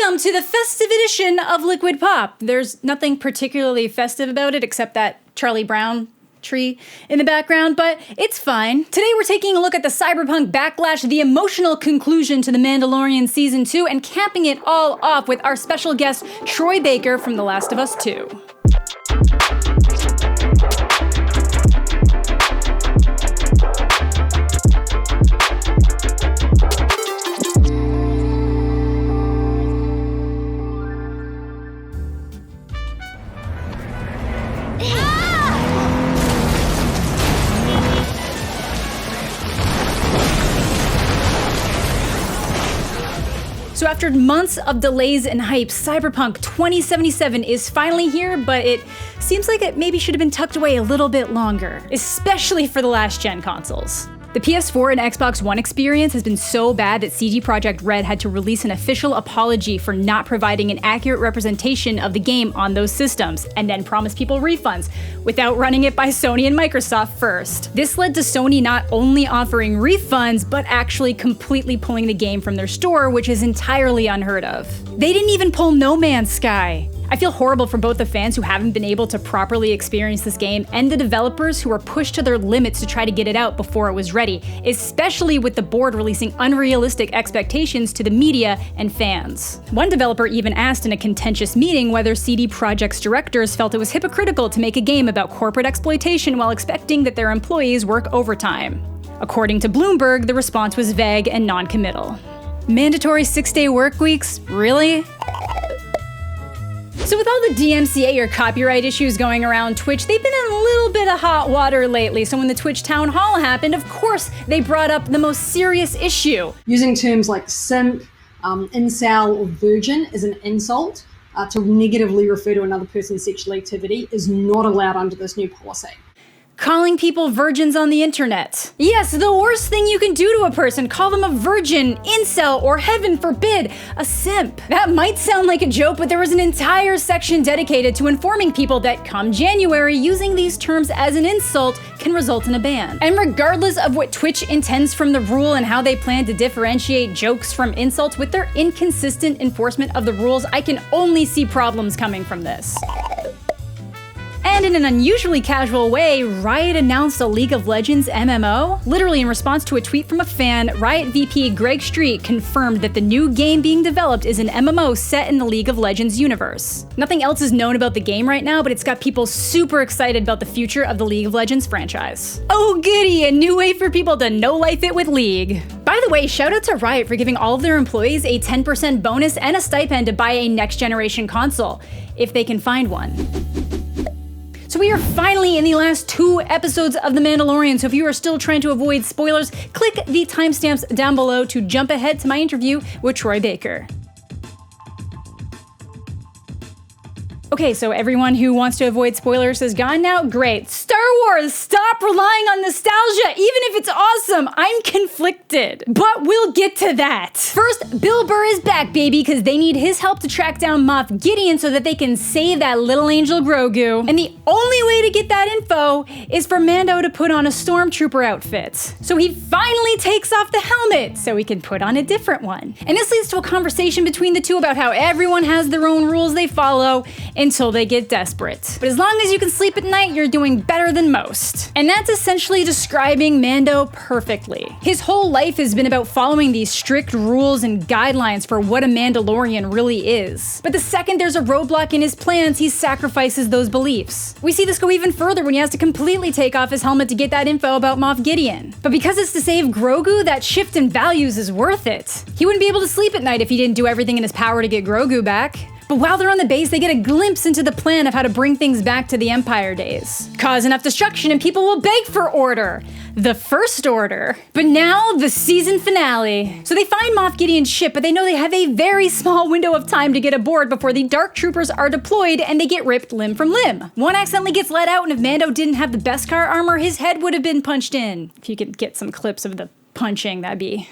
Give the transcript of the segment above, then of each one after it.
Welcome to the festive edition of Liquid Pop. There's nothing particularly festive about it except that Charlie Brown tree in the background, but it's fine. Today we're taking a look at the Cyberpunk Backlash, the emotional conclusion to the Mandalorian Season 2, and capping it all off with our special guest, Troy Baker from The Last of Us 2. So after months of delays and hype, Cyberpunk 2077 is finally here, but it seems like it maybe should have been tucked away a little bit longer, especially for the last-gen consoles. The PS4 and Xbox One experience has been so bad that CD Projekt Red had to release an official apology for not providing an accurate representation of the game on those systems, and then promise people refunds, without running it by Sony and Microsoft first. This led to Sony not only offering refunds, but actually completely pulling the game from their store, which is entirely unheard of. They didn't even pull No Man's Sky. I feel horrible for both the fans who haven't been able to properly experience this game and the developers who were pushed to their limits to try to get it out before it was ready, especially with the board releasing unrealistic expectations to the media and fans. One developer even asked in a contentious meeting whether CD Projekt's directors felt it was hypocritical to make a game about corporate exploitation while expecting that their employees work overtime. According to Bloomberg, the response was vague and non-committal. Mandatory 6-day work weeks? Really? So with all the DMCA or copyright issues going around Twitch, they've been in a little bit of hot water lately. So when the Twitch town hall happened, of course, they brought up the most serious issue. Using terms like simp, incel, or virgin as an insult to negatively refer to another person's sexual activity is not allowed under this new policy. Calling people virgins on the internet. Yes, the worst thing you can do to a person, call them a virgin, incel, or heaven forbid, a simp. That might sound like a joke, but there was an entire section dedicated to informing people that come January, using these terms as an insult can result in a ban. And regardless of what Twitch intends from the rule and how they plan to differentiate jokes from insults with their inconsistent enforcement of the rules, I can only see problems coming from this. And in an unusually casual way, Riot announced a League of Legends MMO. Literally in response to a tweet from a fan, Riot VP Greg Street confirmed that the new game being developed is an MMO set in the League of Legends universe. Nothing else is known about the game right now, but it's got people super excited about the future of the League of Legends franchise. Oh goody, a new way for people to no-life it with League. By the way, shout out to Riot for giving all of their employees a 10% bonus and a stipend to buy a next-generation console, if they can find one. So we are finally in the last 2 episodes of The Mandalorian, so if you are still trying to avoid spoilers, click the timestamps down below to jump ahead to my interview with Troy Baker. Okay, so everyone who wants to avoid spoilers is gone now? Great. Star Wars, stop relying on nostalgia, even if it's awesome. I'm conflicted, but we'll get to that. First, Bill Burr is back, baby, because they need his help to track down Moff Gideon so that they can save that little angel Grogu. And the only way to get that info is for Mando to put on a stormtrooper outfit. So he finally takes off the helmet so he can put on a different one. And this leads to a conversation between the two about how everyone has their own rules they follow until they get desperate. But as long as you can sleep at night, you're doing better than most. And that's essentially describing Mando perfectly. His whole life has been about following these strict rules and guidelines for what a Mandalorian really is. But the second there's a roadblock in his plans, he sacrifices those beliefs. We see this go even further when he has to completely take off his helmet to get that info about Moff Gideon. But because it's to save Grogu, that shift in values is worth it. He wouldn't be able to sleep at night if he didn't do everything in his power to get Grogu back. But while they're on the base, they get a glimpse into the plan of how to bring things back to the Empire days. Cause enough destruction and people will beg for order. The First Order. But now, the season finale. So they find Moff Gideon's ship, but they know they have a very small window of time to get aboard before the Dark Troopers are deployed and they get ripped limb from limb. One accidentally gets let out, and if Mando didn't have the Beskar armor, his head would have been punched in. If you could get some clips of the punching, that'd be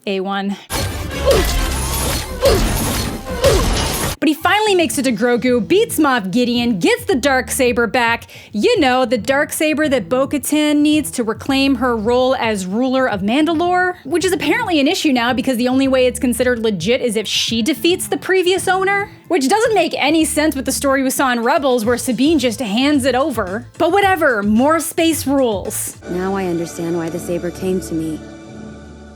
A1. But he finally makes it to Grogu, beats Moff Gideon, gets the Darksaber back. You know, the Darksaber that Bo-Katan needs to reclaim her role as ruler of Mandalore, which is apparently an issue now because the only way it's considered legit is if she defeats the previous owner. Which doesn't make any sense with the story we saw in Rebels where Sabine just hands it over. But whatever, more space rules. Now I understand why the saber came to me.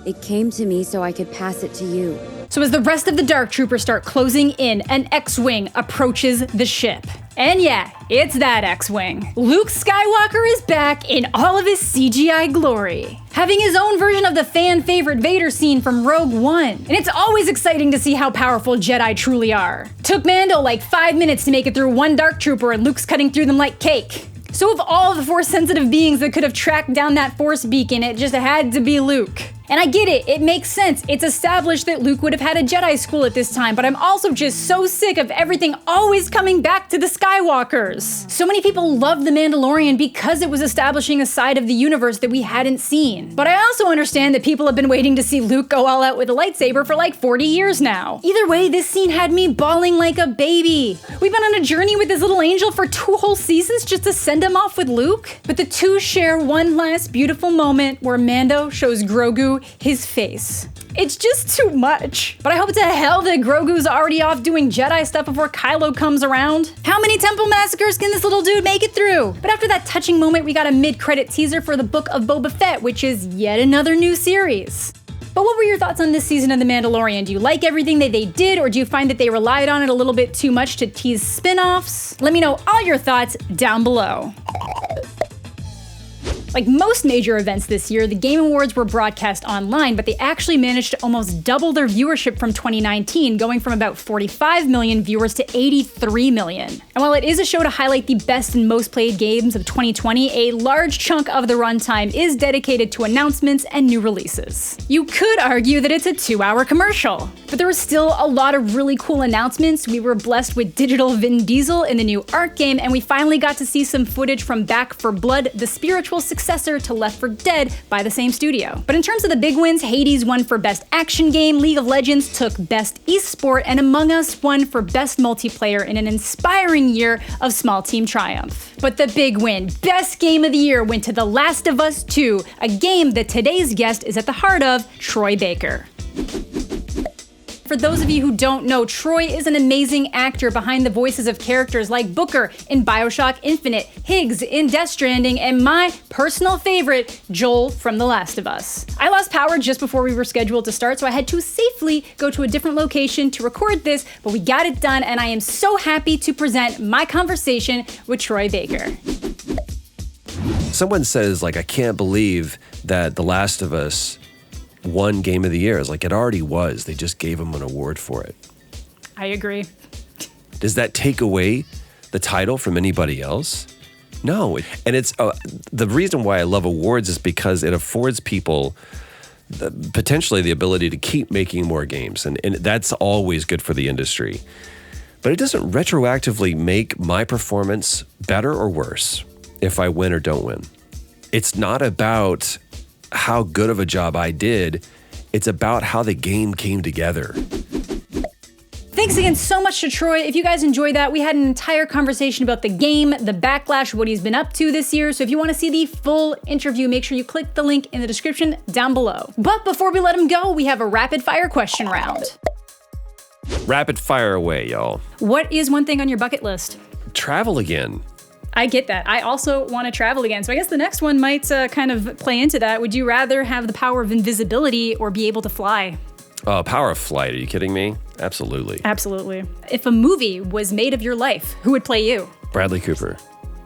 It came to me so I could pass it to you. So as the rest of the Dark Troopers start closing in, an X-Wing approaches the ship. And yeah, it's that X-Wing. Luke Skywalker is back in all of his CGI glory, having his own version of the fan-favorite Vader scene from Rogue One. And it's always exciting to see how powerful Jedi truly are. Took Mando like 5 minutes to make it through one Dark Trooper, and Luke's cutting through them like cake. So of all the Force-sensitive beings that could have tracked down that Force beacon, it just had to be Luke. And I get it, it makes sense. It's established that Luke would have had a Jedi school at this time, but I'm also just so sick of everything always coming back to the Skywalkers. So many people love The Mandalorian because it was establishing a side of the universe that we hadn't seen. But I also understand that people have been waiting to see Luke go all out with a lightsaber for like 40 years now. Either way, this scene had me bawling like a baby. We've been on a journey with this little angel for 2 whole seasons just to send him off with Luke. But the two share one last beautiful moment where Mando shows Grogu his face. It's just too much. But I hope to hell that Grogu's already off doing Jedi stuff before Kylo comes around. How many temple massacres can this little dude make it through? But after that touching moment, we got a mid-credit teaser for the Book of Boba Fett, which is yet another new series. But what were your thoughts on this season of The Mandalorian? Do you like everything that they did, or do you find that they relied on it a little bit too much to tease spin-offs? Let me know all your thoughts down below. Like most major events this year, the Game Awards were broadcast online, but they actually managed to almost double their viewership from 2019, going from about 45 million viewers to 83 million. And while it is a show to highlight the best and most played games of 2020, a large chunk of the runtime is dedicated to announcements and new releases. You could argue that it's a 2-hour commercial, but there was still a lot of really cool announcements. We were blessed with digital Vin Diesel in the new Ark game, and we finally got to see some footage from Back 4 Blood, the spiritual successor to Left 4 Dead by the same studio. But in terms of the big wins, Hades won for Best Action Game, League of Legends took Best Esport, and Among Us won for Best Multiplayer in an inspiring year of small team triumph. But the big win, Best Game of the Year, went to The Last of Us 2, a game that today's guest is at the heart of, Troy Baker. For those of you who don't know, Troy is an amazing actor behind the voices of characters like Booker in BioShock Infinite, Higgs in Death Stranding, and my personal favorite, Joel from The Last of Us. I lost power just before we were scheduled to start, so I had to safely go to a different location to record this, but we got it done, and I am so happy to present my conversation with Troy Baker. Someone says, like, I can't believe that The Last of Us won Game of the Year. It's like, it already was. They just gave him an award for it. I agree. Does that take away the title from anybody else? No. And it's the reason why I love awards is because it affords people potentially the ability to keep making more games. And that's always good for the industry. But it doesn't retroactively make my performance better or worse if I win or don't win. It's not about how good of a job I did. It's about how the game came together. Thanks again so much to Troy. If you guys enjoyed that, we had an entire conversation about the game, the Backlash, what he's been up to this year. So if you want to see the full interview, make sure you click the link in the description down below. But before we let him go, we have a rapid fire question round. Rapid fire away, y'all. What is one thing on your bucket list? Travel again. I get that. I also want to travel again. So I guess the next one might kind of play into that. Would you rather have the power of invisibility or be able to fly? Oh, power of flight. Are you kidding me? Absolutely. Absolutely. If a movie was made of your life, who would play you? Bradley Cooper.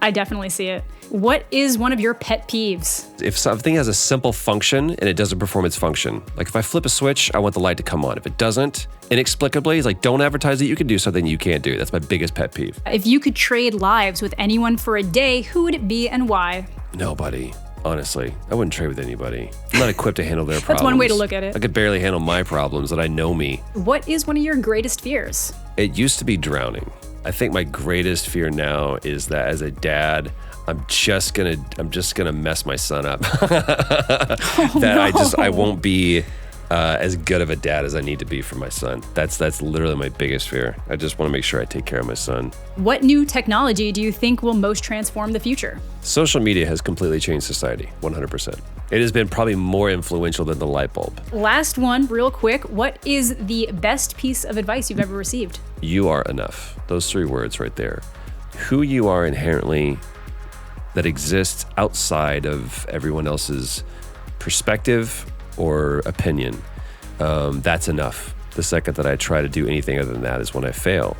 I definitely see it. What is one of your pet peeves? If something has a simple function and it doesn't perform its function, like if I flip a switch, I want the light to come on. If it doesn't, inexplicably, it's like, don't advertise that you can do something you can't do. That's my biggest pet peeve. If you could trade lives with anyone for a day, who would it be and why? Nobody. Honestly, I wouldn't trade with anybody. I'm not equipped to handle their problems. That's one way to look at it. I could barely handle my problems, and I know me. What is one of your greatest fears? It used to be drowning. I think my greatest fear now is that as a dad, I'm just gonna mess my son up. I won't be as good of a dad as I need to be for my son. That's literally my biggest fear. I just want to make sure I take care of my son. What new technology do you think will most transform the future? Social media has completely changed society, 100%. It has been probably more influential than the light bulb. Last one, real quick. What is the best piece of advice you've ever received? You are enough. Those 3 words right there. Who you are inherently that exists outside of everyone else's perspective or opinion, that's enough. The second that I try to do anything other than that is when I fail.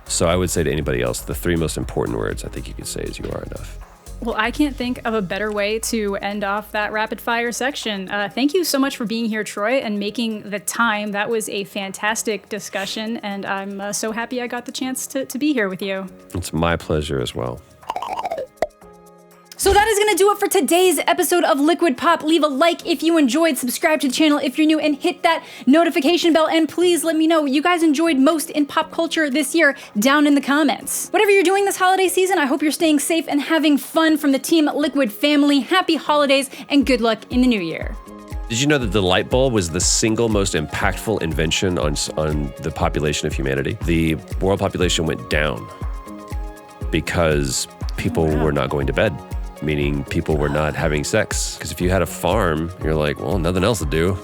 So I would say to anybody else, the 3 most important words I think you could say is you are enough. Well, I can't think of a better way to end off that rapid fire section. Thank you so much for being here, Troy, and making the time. That was a fantastic discussion, and I'm so happy I got the chance to be here with you. It's my pleasure as well. So that is going to do it for today's episode of Liquid Pop. Leave a like if you enjoyed, subscribe to the channel if you're new, and hit that notification bell. And please let me know what you guys enjoyed most in pop culture this year down in the comments. Whatever you're doing this holiday season, I hope you're staying safe and having fun. From the Team Liquid family, happy holidays and good luck in the new year. Did you know that the light bulb was the single most impactful invention on the population of humanity? The world population went down because people were not going to bed. Meaning people were not having sex. Because if you had a farm, you're like, well, nothing else to do.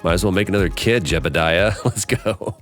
Might as well make another kid, Jebediah. Let's go.